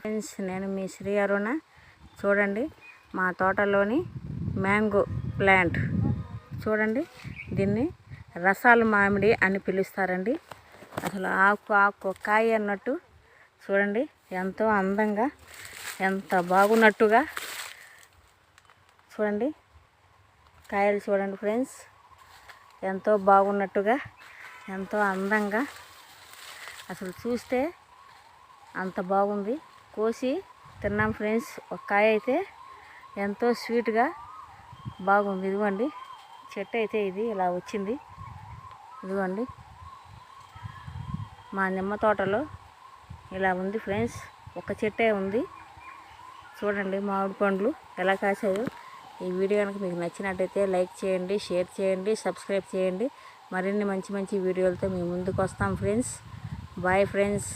Friends, నేను మీ శ్రీ అరుణ. చూడండి మా తోటలోని మ్యాంగో ప్లాంట్. చూడండి, దీన్ని రసాల మామిడి అని పిలుస్తారండి. అసలు ఆకు కాయ అన్నట్టు చూడండి, ఎంతో అందంగా, ఎంత బాగున్నట్టుగా చూడండి. కాయలు చూడండి ఫ్రెండ్స్, ఎంతో బాగున్నట్టుగా, ఎంతో అందంగా, అసలు చూస్తే అంత బాగుంది. కోసి తిన్నాం ఫ్రెండ్స్. ఒక కాయ అయితే ఎంతో స్వీట్గా బాగుంది. ఇదిగోండి చెట్టు అయితే ఇది ఇలా వచ్చింది. ఇదిగోండి మా నిమ్మ తోటలో ఇలా ఉంది ఫ్రెండ్స్. ఒక చెట్టే ఉంది. చూడండి మామిడి పండ్లు ఎలా కాసాయో. ఈ వీడియో కనుక మీకు నచ్చినట్టయితే లైక్ చేయండి, షేర్ చేయండి, సబ్స్క్రైబ్ చేయండి. మరిన్ని మంచి మంచి వీడియోలతో మీ ముందుకు వస్తాం ఫ్రెండ్స్. Bye friends.